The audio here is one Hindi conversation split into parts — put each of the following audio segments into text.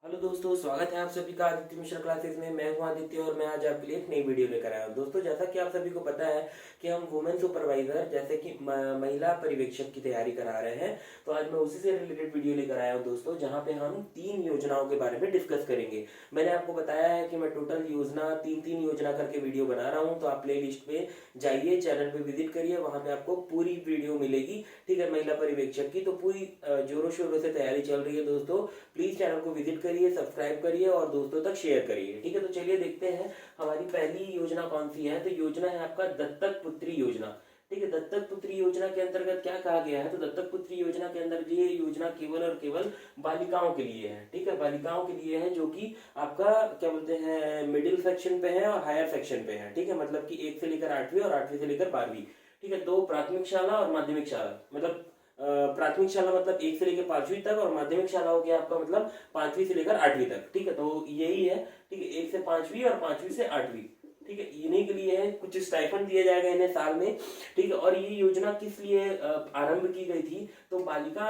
हेलो दोस्तों, स्वागत है आप सभी का आदित्य मिश्रा क्लासेस में। मैं हूं आदित्य और मैं आज आपके लिए एक नई वीडियो लेकर आया हूं। दोस्तों, जैसा कि आप सभी को पता है कि हम वुमेन सुपरवाइजर जैसे कि महिला पर्यवेक्षक की तैयारी करा रहे हैं। तो आज मैं उसी से रिलेटेड वीडियो लेकर आया हूं दोस्तों, जहां पे हम 3 योजनाओं के बारे में डिस्कस करेंगे। मैंने आपको बताया है कि मैं टोटल योजना तीन तीन योजना करके वीडियो बना रहा हूँ। तो आप प्ले लिस्ट पे जाइए, चैनल पे विजिट करिए, वहां पे आपको पूरी वीडियो मिलेगी। ठीक है, महिला पर्यवेक्षक की तो पूरी जोरों शोरों से तैयारी चल रही है दोस्तों। प्लीज चैनल को विजिट करिए, सब्सक्राइब करिए और दोस्तों तक शेयर करिए। ठीक है, तो चलिए देखते हैं हमारी पहली योजना कौन सी है। तो योजना है आपका दत्तक पुत्री योजना। ठीक है, दत्तक पुत्री योजना के अंतर्गत क्या कहा गया है, तो दत्तक पुत्री योजना के अंदर ये योजना केवल और केवल बालिकाओं के लिए है। ठीक है, बालिकाओं के लिए है, जो कि आपका क्या बोलते हैं, मिडिल सेक्शन पे है और हायर सेक्शन पे है। ठीक है, मतलब कि 1 से लेकर 8वीं और 8वीं से लेकर 12वीं। ठीक है, 2 प्राथमिक शाला और माध्यमिक शाला, मतलब प्राथमिक शाला मतलब 1 से लेकर 5वीं तक, और माध्यमिक शाला हो गया आपका मतलब 5वीं से लेकर 8वीं तक। ठीक है, तो यही है। ठीक है, 1 से 5वीं और 5वीं से 8वीं। ठीक है, इन्हीं के लिए है, कुछ स्टाइफंड दिया जाएगा इन्हें साल में। ठीक है, और ये योजना किस लिए आरंभ की गई थी, तो बालिका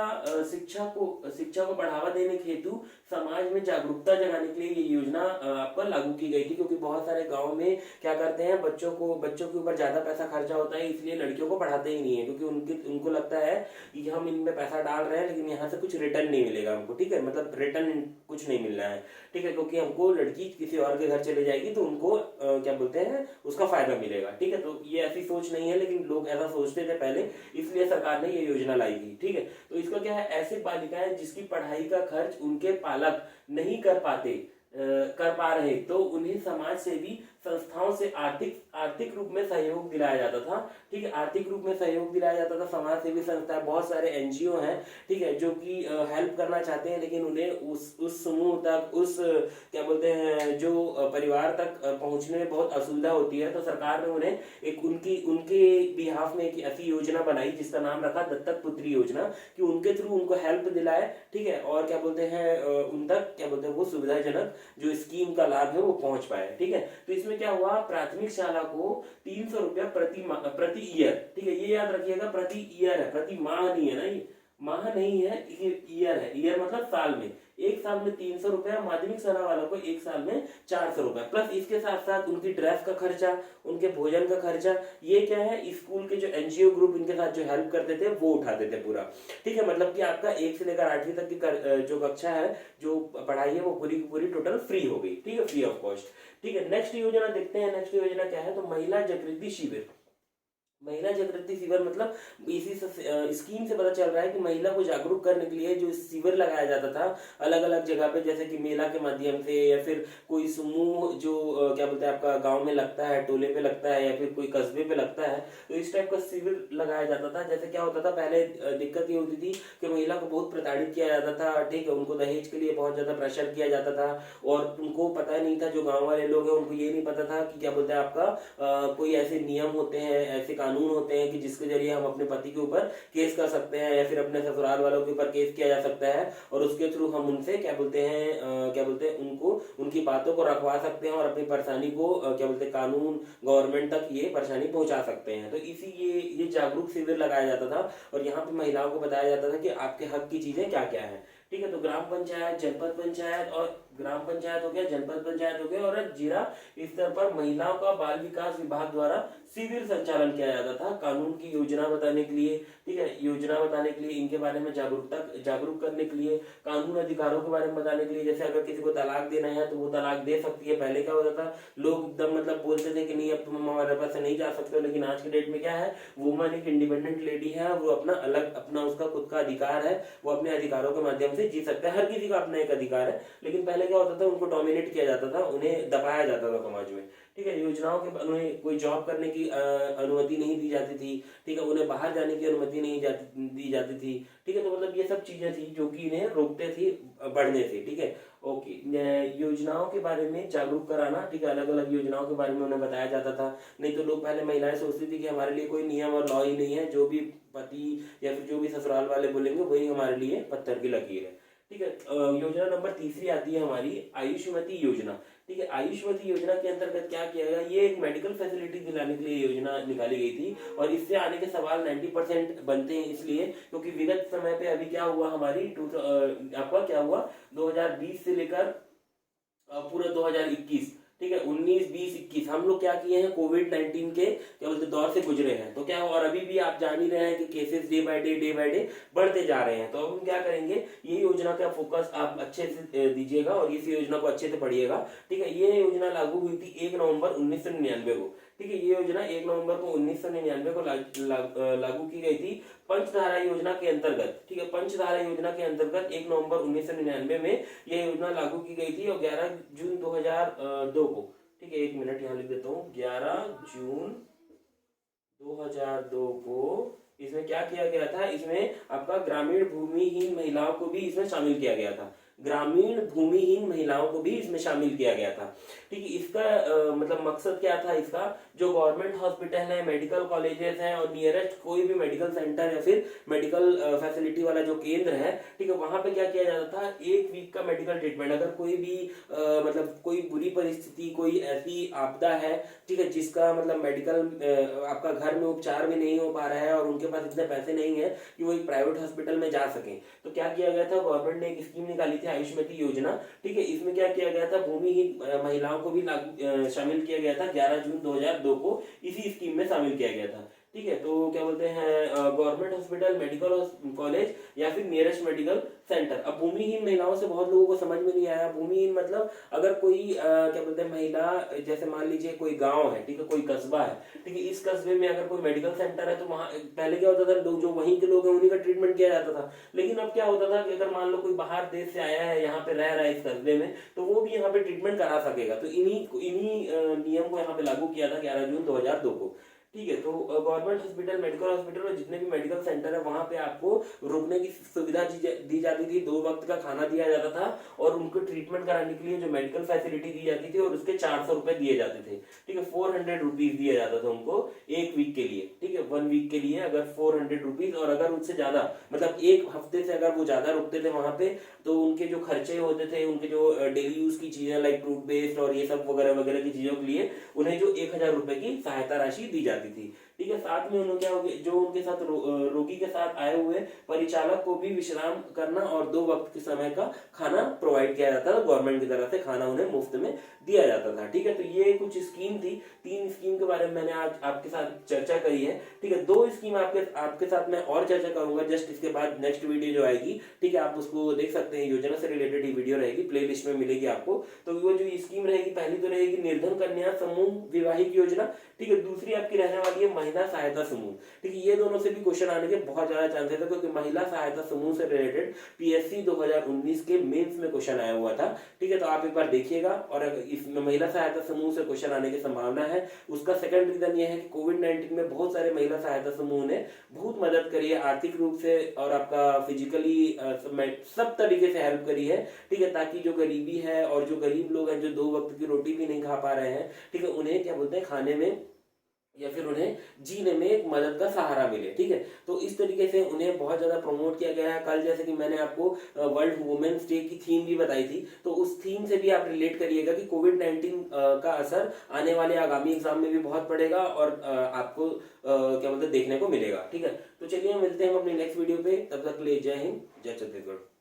शिक्षा को बढ़ावा देने के हेतु समाज में जागरूकता जगाने के लिए ये योजना आपको लागू की गई थी। क्योंकि बहुत सारे गांव में क्या करते हैं, बच्चों के ऊपर ज्यादा पैसा खर्चा होता है, इसलिए लड़कियों को पढ़ाते ही नहीं है। क्योंकि उनको लगता है कि हम इनमें पैसा डाल रहे हैं लेकिन यहाँ से कुछ रिटर्न नहीं मिलेगा हमको। ठीक है, मतलब रिटर्न कुछ नहीं मिल रहा है। ठीक है, क्योंकि हमको लड़की किसी और के घर चले जाएगी तो उनको क्या बोलते हैं, उसका फायदा मिलेगा। ठीक है, तो ये ऐसी सोच नहीं है, लेकिन लोग ऐसा सोचते थे पहले, इसलिए सरकार ने ये योजना लाई थी। ठीक है, तो इसका क्या है, ऐसी बालिकाएं जिसकी पढ़ाई का खर्च उनके पालक नहीं कर पा रहे, तो उन्हें समाज सेवी संस्थाओं से आर्थिक रूप में सहयोग दिलाया जाता था। ठीक है, आर्थिक रूप में सहयोग दिलाया जाता था। समाज सेवी संस्था, बहुत सारे एनजीओ हैं, ठीक है, जो कि हेल्प करना चाहते हैं, लेकिन उन्हें उस समूह तक, उस क्या बोलते हैं, जो परिवार तक पहुंचने में बहुत असुविधा होती है। तो सरकार ने उन्हें एक उनकी उनके बिहाफ में एक ऐसी योजना बनाई जिसका नाम रखा दत्तक पुत्री योजना, कि उनके थ्रू उनको हेल्प दिलाए। ठीक है, और क्या बोलते हैं, उन तक क्या बोलते हैं, वो सुविधाजनक जो स्कीम का लाभ है वो पहुंच पाए। ठीक है, तो इसमें क्या हुआ, प्राथमिक शाला को 300 रुपया प्रति ईयर। ठीक है, ये याद रखिएगा, प्रति ईयर है, प्रति माह नहीं है ना, ये माह नहीं है, ये ईयर है। ईयर मतलब साल में, एक साल में 300 रुपया। माध्यमिक शाला वालों को एक साल में 400 रुपया, प्लस इसके साथ साथ उनकी ड्रेस का खर्चा, उनके भोजन का खर्चा, ये क्या है, स्कूल के जो एनजीओ ग्रुप इनके साथ जो हेल्प करते थे वो उठाते थे पूरा। ठीक है, मतलब कि आपका 1 से लेकर 8वीं तक की जो कक्षा है, जो पढ़ाई है, वो पूरी की पूरी टोटल फ्री हो गई। ठीक है, फ्री ऑफ कॉस्ट। ठीक है, नेक्स्ट योजना देखते हैं। नेक्स्ट योजना क्या है, तो महिला जागृति शिविर। महिला जागृति शिविर मतलब इसी स्कीम से पता चल रहा है कि महिला को जागरूक करने के लिए जो शिविर लगाया जाता था अलग अलग जगह पे, जैसे कि मेला के माध्यम से, या फिर कोई समूह जो क्या बोलते हैं, आपका गांव में लगता है, टोले पे लगता है, या फिर कोई कस्बे पे लगता है, तो इस टाइप का शिविर लगाया जाता था। जैसे क्या होता था पहले, दिक्कत ये होती थी कि महिला को बहुत प्रताड़ित किया जाता था। ठीक है, उनको दहेज के लिए बहुत ज्यादा प्रेशर किया जाता था, और उनको पता नहीं था, जो गाँव वाले लोग हैं उनको ये नहीं पता था कि क्या बोलते हैं आपका कोई ऐसे नियम होते हैं, ऐसे कानून होते हैं कि जिसके जरिए हम अपने पति के ऊपर केस कर सकते हैं, या फिर अपने ससुराल वालों के ऊपर केस किया जा सकता है, और उसके थ्रू हम उनसे क्या बोलते हैं क्या बोलते हैं, उनको उनकी बातों को रखवा सकते हैं, और अपनी परेशानी को क्या बोलते हैं, कानून गवर्नमेंट तक ये परेशानी पहुंचा सकते हैं। तो इसी ये जागरूक शिविर लगाया जाता था, और यहाँ पे महिलाओं को बताया जाता था कि आपके हक की चीजें क्या क्या है। ठीक है, तो ग्राम पंचायत, जनपद पंचायत, और ग्राम पंचायत हो गया, जनपद पंचायत हो गया, और जिला स्तर पर महिलाओं का बाल विकास विभाग द्वारा शिविर संचालन किया जाता था, कानून की योजना बताने के लिए। ठीक है, योजना बताने के लिए, इनके बारे में जागरूक करने के लिए, कानून अधिकारों के बारे में बताने के लिए। जैसे अगर किसी को तलाक देना है तो वो तलाक दे सकती है। पहले क्या होता था, लोग एकदम मतलब बोलते थे कि नहीं, अब तुम हमारे पास से नहीं जा सकते हो, लेकिन आज के डेट में क्या है, वुमन एक इंडिपेंडेंट लेडी है, वो अपना उसका खुद का अधिकार है, वो अपने अधिकारों के माध्यम से जी सकता है। हर किसी का अपना एक अधिकार है, लेकिन पहले क्या होता था, उनको डोमिनेट किया जाता था, उन्हें दबाया जाता था समाज में। ठीक है, योजनाओं के उन्हें कोई जॉब करने की अनुमति नहीं दी जाती थी। ठीक है, उन्हें बाहर जाने की अनुमति नहीं दी जाती थी। ठीक है, तो मतलब ये सब चीजें थी जो कि इन्हें रोकते थी बढ़ने से। ठीक है, ओके। योजनाओं के बारे में जागरूक कराना, ठीक है, अलग अलग योजनाओं के बारे में उन्हें बताया जाता था। नहीं तो लोग, पहले महिलाएं सोचती थी कि हमारे लिए कोई नियम और लॉ ही नहीं है, जो भी पति या फिर जो भी ससुराल वाले बोलेंगे वही हमारे लिए पत्थर की लकीर है। ठीक है। योजना नंबर तीसरी आती है हमारी आयुष्मती योजना। ठीक है, आयुष्मती योजना के अंतर्गत क्या किया गया, ये एक मेडिकल फैसिलिटी दिलाने के लिए योजना निकाली गई थी और इससे आने के सवाल 90% बनते हैं, इसलिए क्योंकि विगत समय पे अभी क्या हुआ हमारी आपका क्या हुआ 2020 से लेकर पूरा 2021, ठीक है, 19 20 21 हम लोग क्या किए हैं, कोविड-19 के क्या बोलते दौर से गुजरे हैं। तो क्या और अभी भी आप जान ही रहे हैं कि केसेस डे बाय डे बढ़ते जा रहे हैं। तो अब हम क्या करेंगे, ये योजना का फोकस आप अच्छे से दीजिएगा और इस योजना को अच्छे से पढ़िएगा। ठीक है, ये योजना लागू हुई थी 1 नवंबर 1999 को। ठीक है, ये योजना 1 नवंबर को 1999 को लागू की गई थी पंचधारा योजना के अंतर्गत। ठीक है, पंचधारा योजना के अंतर्गत 1 नवंबर 1999 में यह योजना लागू की गई थी और 11 जून 2002 को, ठीक है, 1 मिनट यहाँ लिख देता हूँ, 11 जून 2002 को इसमें क्या किया गया था, इसमें आपका ग्रामीण भूमिहीन महिलाओं को भी इसमें शामिल किया गया था। ग्रामीण भूमिहीन महिलाओं को भी इसमें शामिल किया गया था। ठीक है, इसका मतलब मकसद क्या था इसका, जो गवर्नमेंट हॉस्पिटल है, मेडिकल कॉलेजेस हैं और नियरेस्ट कोई भी मेडिकल सेंटर या फिर मेडिकल फैसिलिटी वाला जो केंद्र है, ठीक है, वहां पे क्या किया जाता था, 1 वीक का मेडिकल ट्रीटमेंट। अगर कोई भी मतलब कोई बुरी परिस्थिति, कोई ऐसी आपदा है, ठीक है, जिसका मतलब मेडिकल आपका घर में उपचार भी नहीं हो पा रहा है और उनके पास इतने पैसे नहीं है कि वो एक प्राइवेट हॉस्पिटल में जा सके, तो क्या किया गया था, गवर्नमेंट ने एक स्कीम निकाली थी आयुष्मती योजना। ठीक है, इसमें क्या किया गया था, भूमिहीन महिलाओं को भी शामिल किया गया था। 11 जून 2002 को इसी स्कीम में शामिल किया गया था। ठीक है, तो क्या बोलते हैं, गवर्नमेंट हॉस्पिटल, मेडिकल कॉलेज या फिर नियरेस्ट मेडिकल सेंटर। अब भूमिहीन महिलाओं से बहुत लोगों को समझ में नहीं आया, भूमिहीन मतलब अगर कोई क्या बोलते हैं महिला, जैसे मान लीजिए कोई गांव है, ठीक है, कोई कस्बा है, ठीक है, इस कस्बे में अगर कोई मेडिकल सेंटर है तो वहां पहले क्या होता था, लोग जो वहीं के लोग हैं उन्हीं का ट्रीटमेंट किया जाता था। लेकिन अब क्या होता था कि अगर मान लो कोई बाहर देश से आया है, यहाँ पे रह रहा है इस कस्बे में, तो वो भी यहाँ पे ट्रीटमेंट करा सकेगा। तो इन्हीं नियम को यहाँ पे लागू किया था 11 जून 2002 को। ठीक है, तो गवर्नमेंट हॉस्पिटल, मेडिकल हॉस्पिटल और जितने भी मेडिकल सेंटर है वहां पे आपको रुकने की सुविधा दी जाती थी, 2 वक्त का खाना दिया जाता था और उनको ट्रीटमेंट कराने के लिए जो मेडिकल फैसिलिटी दी जाती थी और उसके 400 रुपए दिए जाते थे। ठीक है, 400 रुपीज दिया जाता था उनको 1 वीक के लिए। ठीक है, 1 वीक के लिए अगर 400 रुपीज, और अगर उससे ज्यादा मतलब 1 हफ्ते से अगर वो ज्यादा रुकते थे वहां पे, तो उनके जो खर्चे होते थे, उनके जो डेली यूज की चीजें लाइक टूथपेस्ट और ये सब वगैरह वगैरह की चीजों के लिए उन्हें जो 1000 रुपए की सहायता राशि दी जाती थी। ठीक है, साथ में उन्होंने क्या हो गया, जो उनके साथ रोगी के साथ आए हुए परिचालक को भी विश्राम करना और 2 वक्त के समय का खाना प्रोवाइड किया जाता था, गवर्नमेंट की तरफ से खाना उन्हें मुफ्त में दिया जाता था। ठीक है, तो ये कुछ स्कीम थी, 3 स्कीम के बारे में मैंने आज आपके साथ चर्चा करी है। ठीक है, 2 स्कीम आपके साथ मैं और चर्चा करूंगा जस्ट इसके बाद, नेक्स्ट वीडियो जो आएगी, ठीक है, आप उसको देख सकते हैं, योजना से रिलेटेड ही वीडियो रहेगी, प्ले लिस्ट में मिलेगी आपको। तो वो जो स्कीम रहेगी, पहली तो रहेगी निर्धन कन्या समूह विवाहिक योजना। ठीक है, दूसरी आपकी रहने वाली है महिला सहायता समूह। ठीक है, ये दोनों से भी क्वेश्चन आने के बहुत ज्यादा चांसेस है, क्योंकि महिला सहायता समूह से रिलेटेड पीएससी 2019 के मेंस में क्वेश्चन आया हुआ था। ठीक है, तो आप एक बार देखिएगा, और इसमें महिला सहायता समूह से क्वेश्चन आने की संभावना है। उसका सेकंड रीजन ये है कि कोविड-19 में बहुत सारे महिला सहायता समूह ने बहुत मदद करी है, आर्थिक रूप से और आपका फिजिकली सब तरीके से हेल्प करी है। ठीक है, ताकि जो गरीबी है और जो गरीब लोग हैं, जो 2 वक्त की रोटी भी नहीं खा पा रहे हैं, ठीक है, उन्हें क्या बोलते हैं, खाने में या फिर उन्हें जीने में एक मदद का सहारा मिले। ठीक है, तो इस तरीके से उन्हें बहुत ज्यादा प्रमोट किया गया है। कल जैसे कि मैंने आपको वर्ल्ड वुमेन्स डे की थीम भी बताई थी, तो उस थीम से भी आप रिलेट करिएगा कि कोविड-19 का असर आने वाले आगामी एग्जाम में भी बहुत पड़ेगा और आपको क्या बोलते देखने को मिलेगा। ठीक है, तो चलिए मिलते हैं हम अपने नेक्स्ट वीडियो पे, तब तक के लिए जय हिंद, जय छत्तीसगढ़।